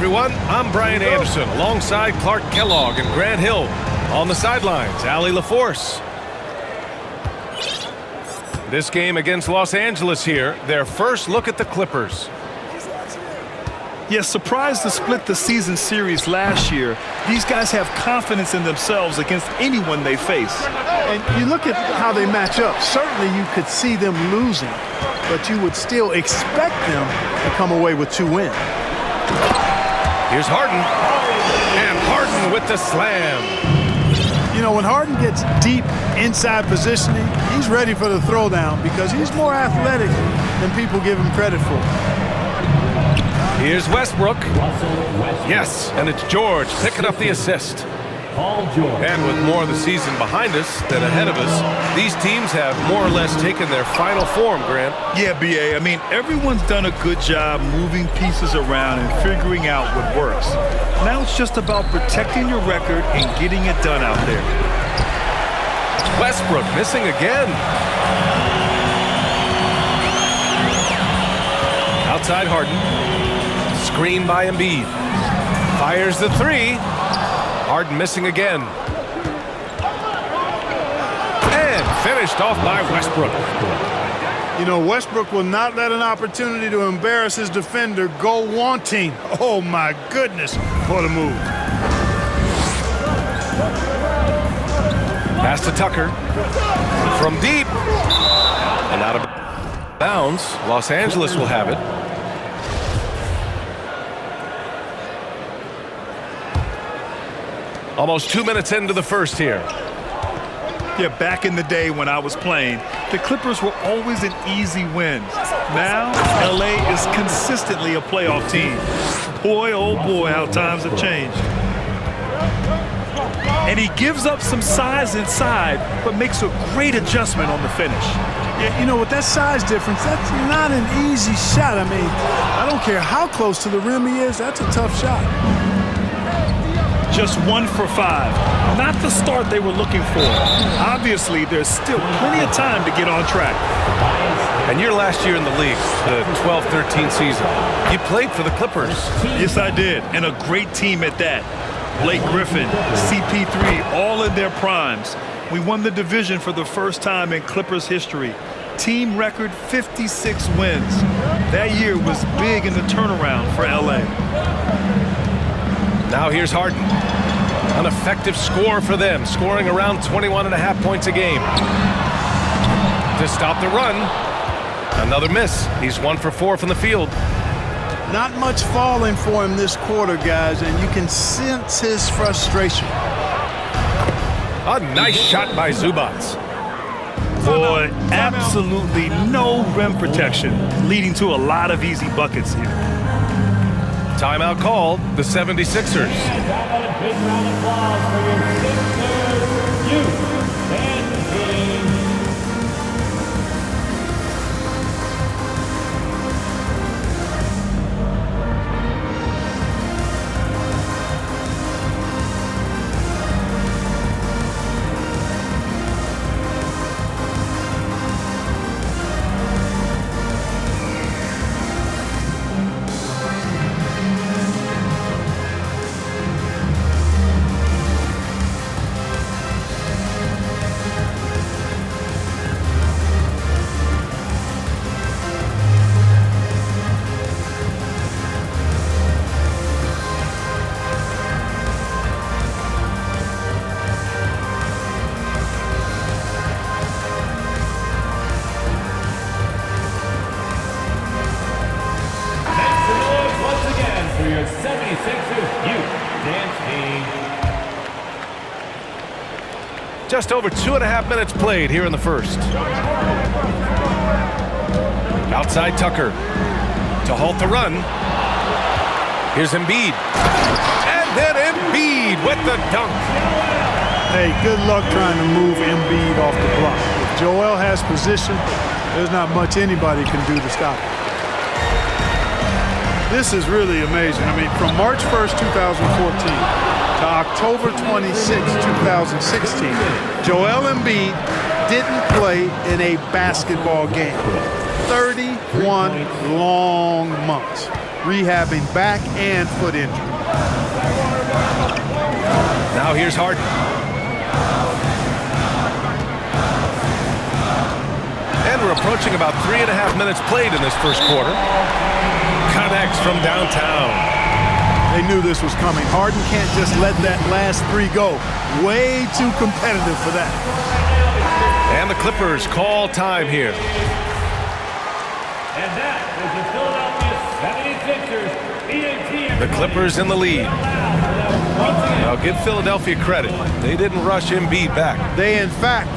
everyone. I'm Brian Anderson alongside Clark Kellogg and Grant Hill. On the sidelines, Allie LaForce. This game against Los Angeles here, their first look at the Clippers. Yes, surprised to split the season series last year. These guys have confidence in themselves against anyone they face. And you look at how they match up. Certainly you could see them losing, but you would still expect them to come away with 2 wins. Here's Harden. And Harden with the slam. You know, when Harden gets deep inside positioning, he's ready for the throwdown because he's more athletic than people give him credit for. Here's Westbrook. Yes, and it's George picking up the assist. And with more of the season behind us than ahead of us, these teams have more or less taken their final form, Grant. Yeah, B.A. I mean, everyone's done a good job moving pieces around and figuring out what works. Now it's just about protecting your record and getting it done out there. Westbrook missing again. Outside Harden. Screen by Embiid. Fires the 3. Harden missing again. And finished off by Westbrook. You know, Westbrook will not let an opportunity to embarrass his defender go wanting. Oh, my goodness, what a move. Pass to Tucker. From deep. And out of bounds. Los Angeles will have it. Almost 2 minutes into the first here. Yeah, back in the day when I was playing, the Clippers were always an easy win. Now, L.A. is consistently a playoff team. Boy, oh boy, how times have changed. And he gives up some size inside, but makes a great adjustment on the finish. Yeah, you know, with that size difference, that's not an easy shot. I mean, I don't care how close to the rim he is, that's a tough shot. Just 1 for 5. Not the start they were looking for. Obviously, there's still plenty of time to get on track. And your last year in the league, the 12-13 season, you played for the Clippers. Yes, I did, and a great team at that. Blake Griffin, CP3, all in their primes. We won the division for the first time in Clippers history. Team record 56 wins. That year was big in the turnaround for LA. Now here's Harden. An effective score for them, scoring around 21.5 points a game. To stop the run, another miss. He's 1 for 4 from the field. Not much falling for him this quarter, guys, and you can sense his frustration. A nice shot by Zubats. Boy, absolutely no rim protection, leading to a lot of easy buckets here. Timeout called, the 76ers. Big round of applause for your Sixers. You and the team. Just over 2.5 minutes played here in the first. Outside Tucker to halt the run. Here's Embiid. And then Embiid with the dunk. Hey, good luck trying to move Embiid off the block. If Joel has position, there's not much anybody can do to stop him. This is really amazing. I mean, from March 1st, 2014 to October 26, 2016, Joel Embiid didn't play in a basketball game. 31 long months. rehabbing back and foot injury. Now here's Harden. And we're approaching about 3.5 minutes played in this first quarter. Connects from downtown. They knew this was coming. Harden can't just let that last three go. Way too competitive for that. And the Clippers call time here. And that is the Philadelphia 76ers. The Clippers in the lead. Now give Philadelphia credit. They didn't rush Embiid back. They, in fact,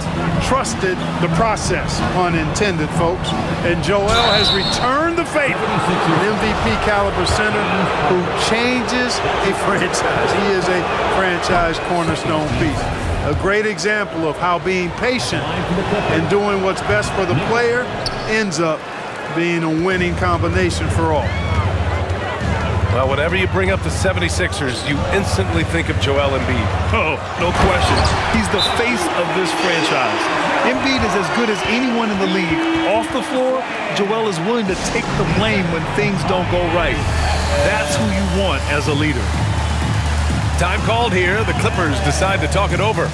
trusted the process, pun intended, folks. And Joel has returned the favor. An MVP caliber center who changes a franchise. He is a franchise cornerstone piece. A great example of how being patient and doing what's best for the player ends up being a winning combination for all. Well, whenever you bring up the 76ers, you instantly think of Joel Embiid. Oh, no question. He's the face of this franchise. Embiid is as good as anyone in the league. Off the floor, Joel is willing to take the blame when things don't go right. That's who you want as a leader. Time called here. The Clippers decide to talk it over.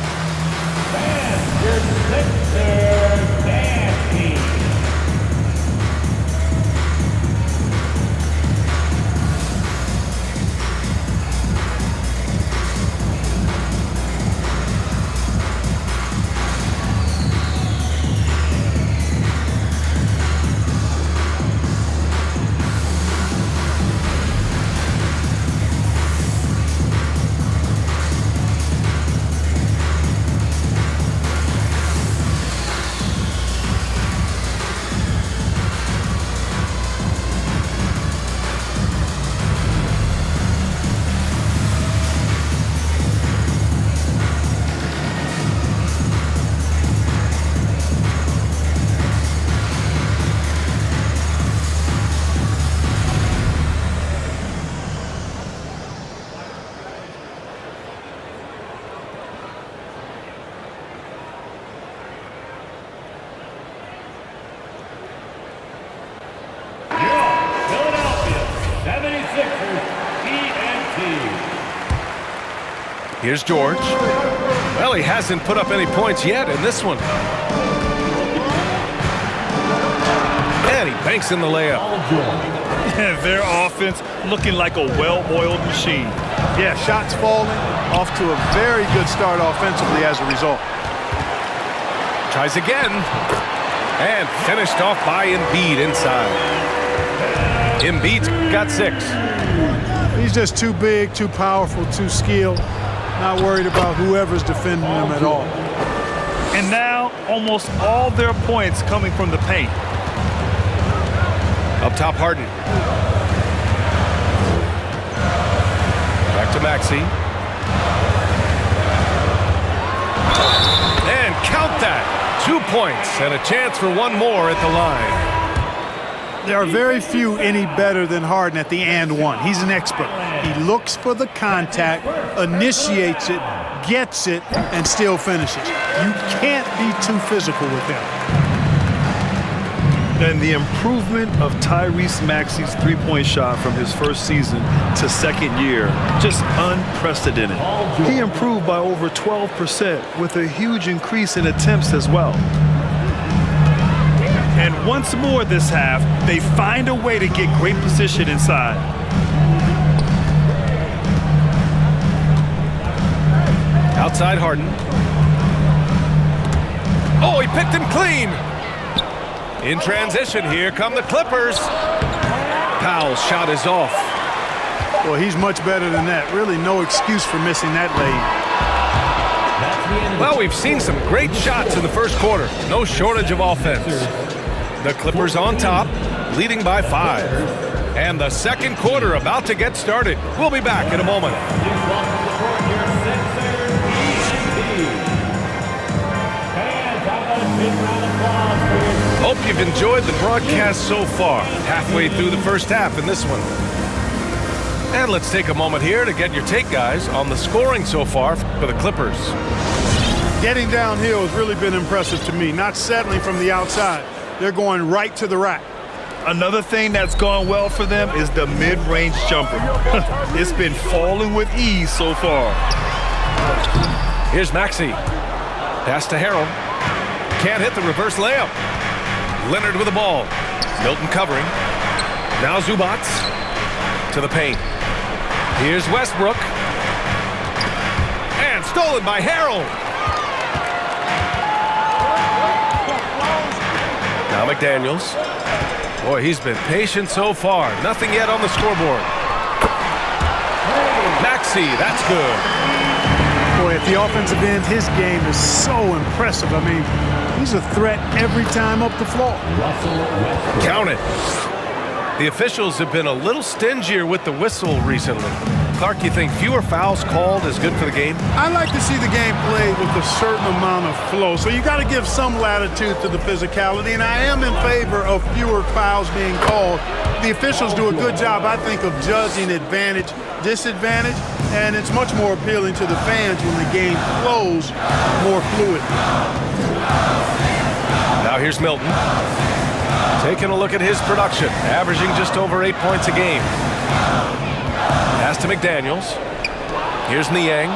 Here's George. Well, he hasn't put up any points yet in this one. And he banks in the layup. Their offense looking like a well-oiled machine. Yeah, shots falling, off to a very good start offensively as a result. Tries again. And finished off by Embiid inside. Embiid's got 6. He's just too big, too powerful, too skilled. Not worried about whoever's defending him at all. And now, almost all their points coming from the paint. Up top, Harden. Back to Maxey. And count that. 2 points and a chance for one more at the line. There are very few any better than Harden at the and one. He's an expert. He looks for the contact, initiates it, gets it, and still finishes. You can't be too physical with him. And the improvement of Tyrese Maxey's three-point shot from his first season to second year, just unprecedented. He improved by over 12% with a huge increase in attempts as well. And once more this half, they find a way to get great position inside. Outside Harden. Oh, he picked him clean. In transition, here come the Clippers. Powell's shot is off. Well, he's much better than that. Really no excuse for missing that lane. Well, we've seen some great shots in the first quarter. No shortage of offense. The Clippers on top, leading by 5. And the second quarter about to get started. We'll be back in a moment. Hope you've enjoyed the broadcast so far. Halfway through the first half in this one. And let's take a moment here to get your take, guys, on the scoring so far for the Clippers. Getting downhill has really been impressive to me. Not settling from the outside. They're going right to the rack. Another thing that's gone well for them is the mid-range jumper. It's been falling with ease so far. Here's Maxey. Pass to Harrell. Can't hit the reverse layup. Leonard with the ball. Milton covering. Now Zubac to the paint. Here's Westbrook. And stolen by Harrell. Now McDaniels. Boy, he's been patient so far. Nothing yet on the scoreboard. Maxey, that's good. Boy, at the offensive end, his game is so impressive. I mean, he's a threat every time up the floor. Count it. The officials have been a little stingier with the whistle recently. Clark, you think fewer fouls called is good for the game? I like to see the game played with a certain amount of flow. So you got to give some latitude to the physicality, and I am in favor of fewer fouls being called. The officials do a good job, I think, of judging advantage, disadvantage, and it's much more appealing to the fans when the game flows more fluid. Now here's Milton. Taking a look at his production, averaging just over 8 points a game. Pass to McDaniels. Here's Niang.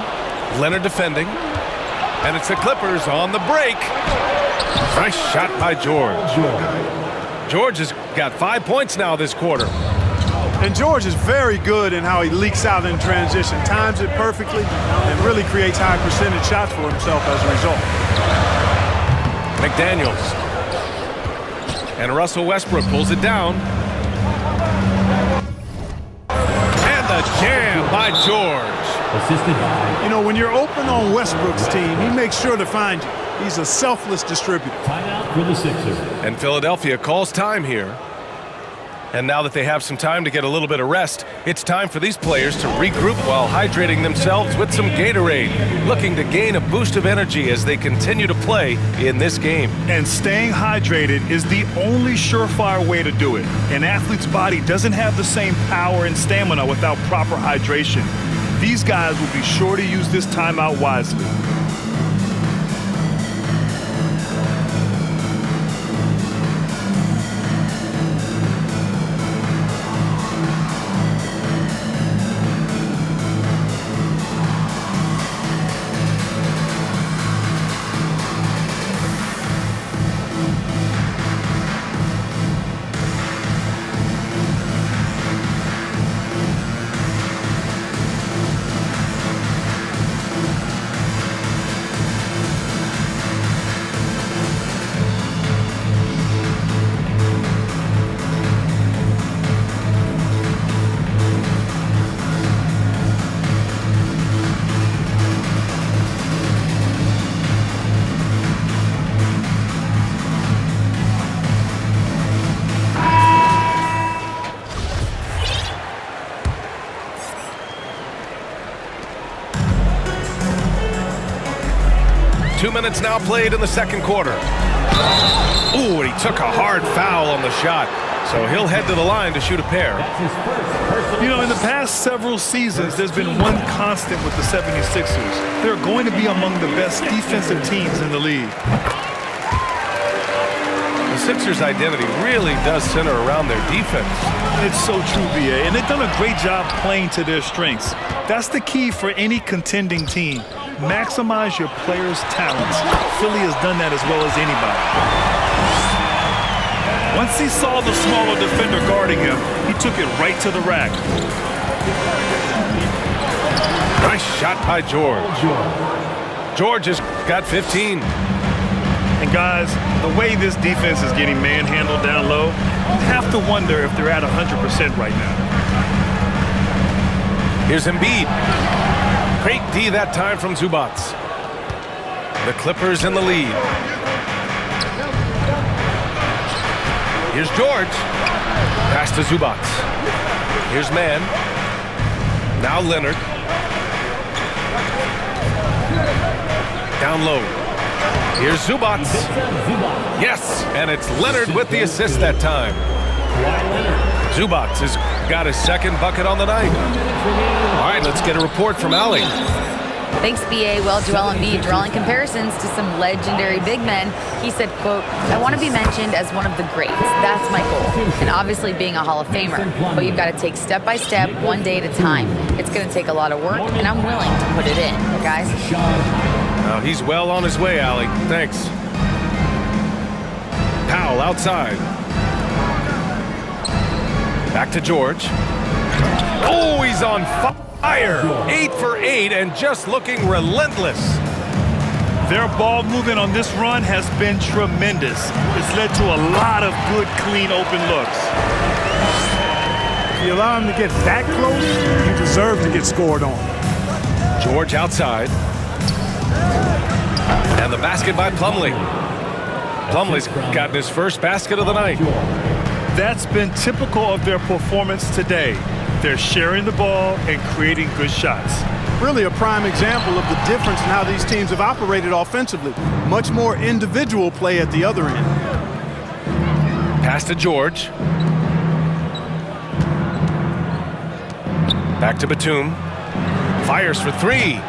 Leonard defending. And it's the Clippers on the break. Nice shot by George. George has got 5 points now this quarter. And George is very good in how he leaks out in transition, times it perfectly, and really creates high percentage shots for himself as a result. McDaniels. And Russell Westbrook pulls it down. And the jam by George. Assisted by. You know, when you're open on Westbrook's team, he makes sure to find you. He's a selfless distributor. Timeout for the Sixers. And Philadelphia calls time here. And now that they have some time to get a little bit of rest, it's time for these players to regroup while hydrating themselves with some Gatorade, looking to gain a boost of energy as they continue to play in this game. And staying hydrated is the only surefire way to do it. An athlete's body doesn't have the same power and stamina without proper hydration. These guys will be sure to use this timeout wisely. Minutes now played in the second quarter. Ooh, and he took a hard foul on the shot. So he'll head to the line to shoot a pair. You know, in the past several seasons, there's been one constant with the 76ers. They're going to be among the best defensive teams in the league. The Sixers' identity really does center around their defense. It's so true, BA, and they've done a great job playing to their strengths. That's the key for any contending team. Maximize your players' talents. Philly has done that as well as anybody. Once he saw the smaller defender guarding him, he took it right to the rack. Nice shot by George. George has got 15. And guys, the way this defense is getting manhandled down low, you have to wonder if they're at 100% right now. Here's Embiid. Great D that time from Zubac. The Clippers in the lead. Here's George. Pass to Zubac. Here's Mann. Now Leonard. Down low. Here's Zubac. Yes, and it's Leonard with the assist that time. Zubac has got his second bucket on the night. All right, let's get a report from Allie. Thanks, BA. Well, Joel Embiid drawing comparisons to some legendary big men. He said, quote, "I want to be mentioned as one of the greats. That's my goal. And obviously being a Hall of Famer. But you've got to take step by step, one day at a time. It's going to take a lot of work, and I'm willing to put it in, guys." Now he's well on his way, Allie. Thanks. Powell outside. Back to George. Oh, he's on fire. 8 for 8 and just looking relentless. Their ball movement on this run has been tremendous. It's led to a lot of good, clean, open looks. If you allow him to get that close, you deserve to get scored on. George outside. And the basket by Plumlee. Plumlee's gotten his first basket of the night. That's been typical of their performance today. They're sharing the ball and creating good shots. Really a prime example of the difference in how these teams have operated offensively. Much more individual play at the other end. Pass to George. Back to Batum. Fires for 3.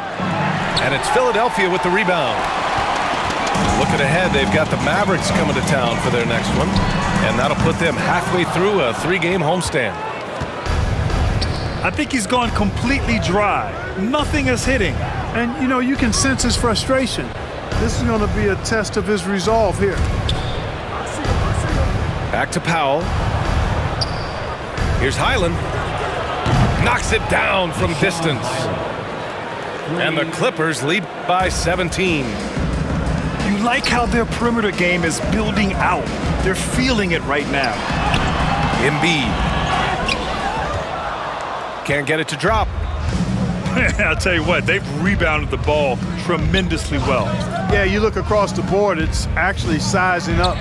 And it's Philadelphia with the rebound. Looking ahead, they've got the Mavericks coming to town for their next one. And that'll put them halfway through a 3-game homestand. I think he's gone completely dry. Nothing is hitting. And, you know, you can sense his frustration. This is going to be a test of his resolve here. Back to Powell. Here's Highland. Knocks it down from distance. And the Clippers lead by 17. You like how their perimeter game is building out. They're feeling it right now. Embiid. Can't get it to drop. I'll tell you what, they've rebounded the ball tremendously well. Yeah, you look across the board, it's actually sizing up,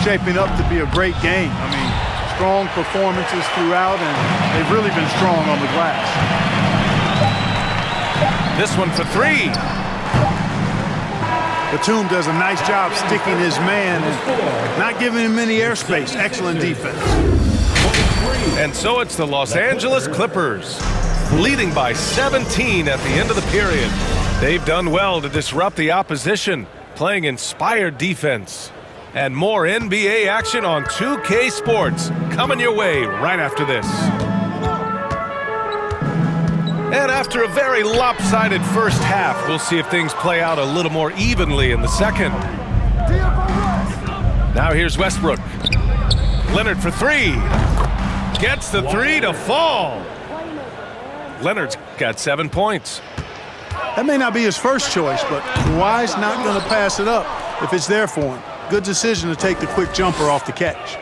shaping up to be a great game. I mean, strong performances throughout, and they've really been strong on the glass. This one for 3. Batum does a nice job sticking his man and not giving him any airspace. Excellent defense. And so it's the Los Angeles Clippers, leading by 17 at the end of the period. They've done well to disrupt the opposition, playing inspired defense. And more NBA action on 2K Sports coming your way right after this. And after a very lopsided first half, we'll see if things play out a little more evenly in the second. Now here's Westbrook. Leonard for 3. Gets the 3 to fall. Leonard's got 7 points. That may not be his first choice, but Kawhi's not going to pass it up if it's there for him. Good decision to take the quick jumper off the catch.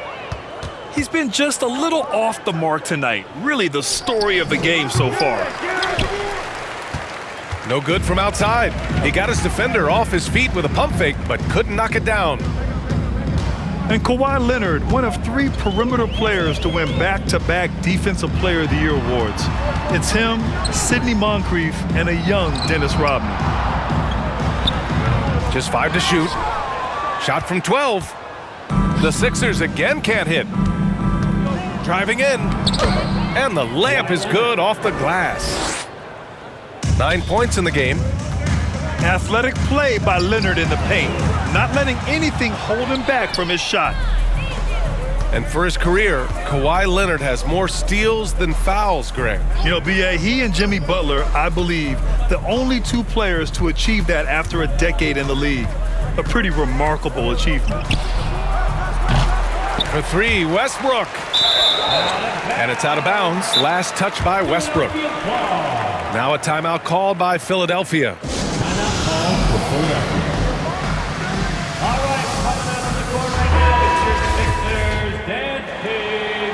He's been just a little off the mark tonight. Really the story of the game so far. No good from outside. He got his defender off his feet with a pump fake, but couldn't knock it down. And Kawhi Leonard, one of 3 perimeter players to win back-to-back Defensive Player of the Year awards. It's him, Sidney Moncrief, and a young Dennis Rodman. Just 5 to shoot. Shot from 12. The Sixers again can't hit. Driving in. And the layup is good off the glass. 9 points in the game. Athletic play by Leonard in the paint, not letting anything hold him back from his shot. And for his career, Kawhi Leonard has more steals than fouls, Greg. You know, B.A., he and Jimmy Butler, I believe, the only 2 players to achieve that after a decade in the league. A pretty remarkable achievement. For 3, Westbrook. And it's out of bounds. Last touch by Westbrook. Now a timeout called by Philadelphia. All right, coming out on the court right now, it's your Sixers dance team.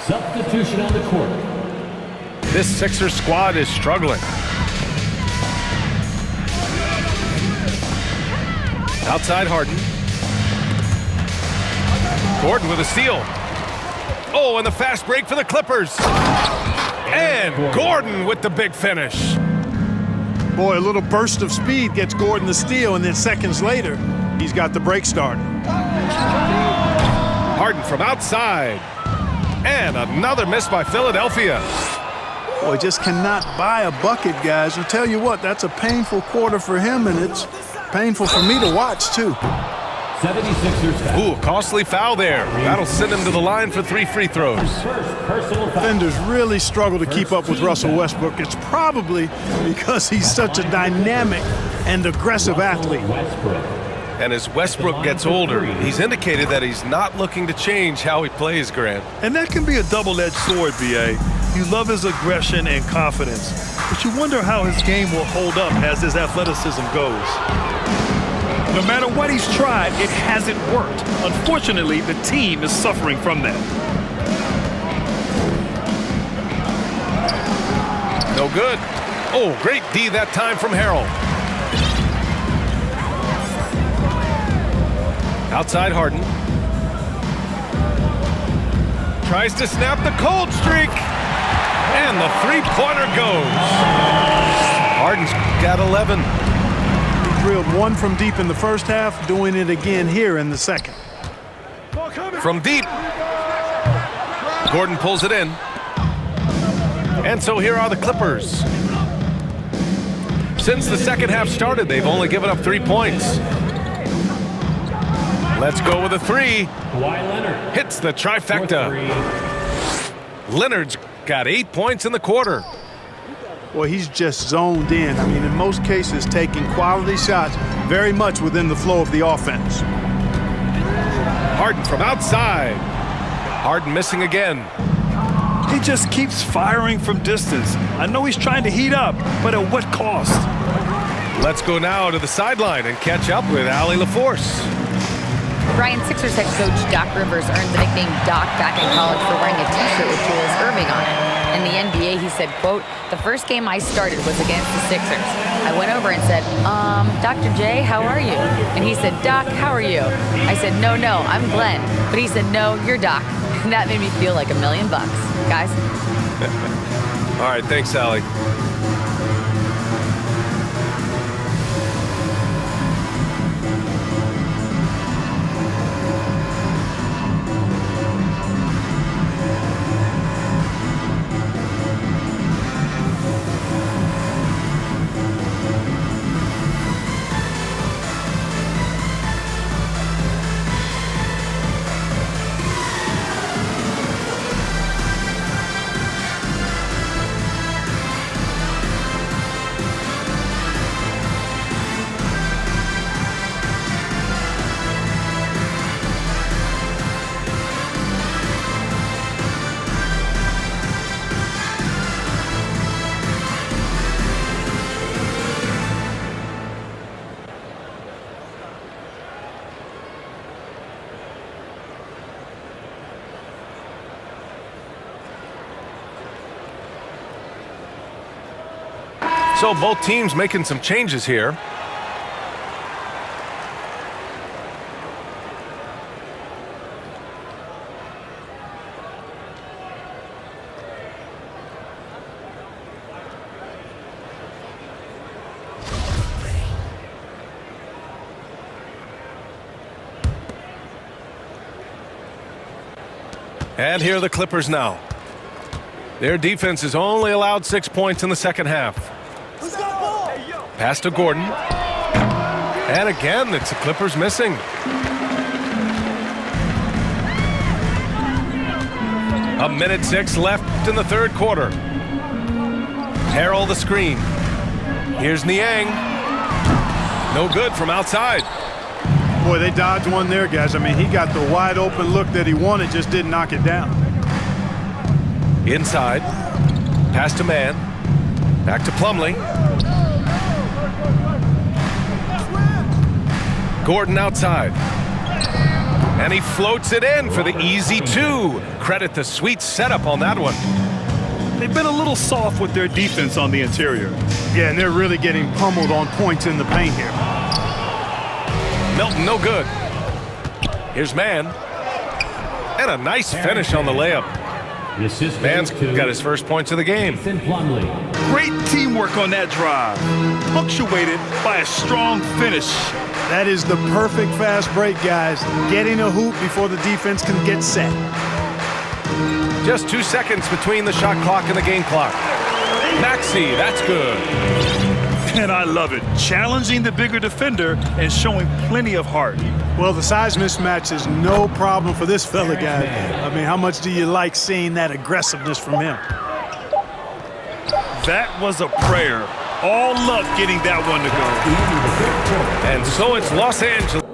Substitution on the court. This Sixers squad is struggling. Outside Harden. Gordon with a steal. Oh, and the fast break for the Clippers. And Gordon with the big finish. Boy, a little burst of speed gets Gordon the steal, and then seconds later, he's got the break started. Harden from outside. And another miss by Philadelphia. Boy, just cannot buy a bucket, guys. I'll tell you what, that's a painful quarter for him, and it's painful for me to watch, too. 76ers foul. Ooh, costly foul there. That'll send him to the line for 3 free throws. First personal foul. Defenders really struggle to keep up with Russell Westbrook. It's probably because he's such a dynamic and aggressive athlete. Westbrook. And as Westbrook gets older, he's indicated that he's not looking to change how he plays, Grant. And that can be a double-edged sword, B.A. You love his aggression and confidence, but you wonder how his game will hold up as his athleticism goes. No matter what he's tried, it hasn't worked. Unfortunately, the team is suffering from that. No good. Oh, great D that time from Harrell. Outside Harden. Tries to snap the cold streak. And the three-pointer goes. Harden's got 11. He drilled one from deep in the first half, doing it again here in the second. From deep. Gordon pulls it in. And so here are the Clippers. Since the second half started, they've only given up 3 points. Let's go with a three. Kawhi Leonard. Hits the trifecta. For 3. Leonard's got 8 points in the quarter. Boy, he's just zoned in. I mean, in most cases, taking quality shots very much within the flow of the offense. Harden from outside. Harden missing again. He just keeps firing from distance. I know he's trying to heat up, but at what cost? Let's go now to the sideline and catch up with Allie LaForce. Brian, Sixers head coach Doc Rivers earned the nickname Doc back in college for wearing a t-shirt with Julius Erving on it. In the NBA, he said, quote, "The first game I started was against the Sixers. I went over and said, Dr. J, how are you?" And he said, "Doc, how are you?" I said, no, I'm Glenn." But he said, "No, you're Doc." And that made me feel like $1 million. Guys? All right, thanks, Allie. So both teams making some changes here. And here are the Clippers now. Their defense has only allowed 6 points in the second half. Pass to Gordon. And again, it's the Clippers missing. A minute 6 left in the third quarter. Harrell the screen. Here's Niang. No good from outside. Boy, they dodged one there, guys. I mean, he got the wide open look that he wanted, just didn't knock it down. Inside. Pass to Mann. Back to Plumlee. Gordon outside. And he floats it in for the easy 2. Credit the sweet setup on that one. They've been a little soft with their defense on the interior. Yeah, and they're really getting pummeled on points in the paint here. Melton, no good. Here's Mann. And a nice finish on the layup. The assist Mann's goes to got his first points of the game. Mason Plumlee. Great teamwork on that drive, punctuated by a strong finish. That is the perfect fast break, guys. Getting a hoop before the defense can get set. Just 2 seconds between the shot clock and the game clock. Maxey, that's good. And I love it. Challenging the bigger defender and showing plenty of heart. Well, the size mismatch is no problem for this fella, guy. I mean, how much do you like seeing that aggressiveness from him? That was a prayer. All luck getting that one to go. And so it's Los Angeles.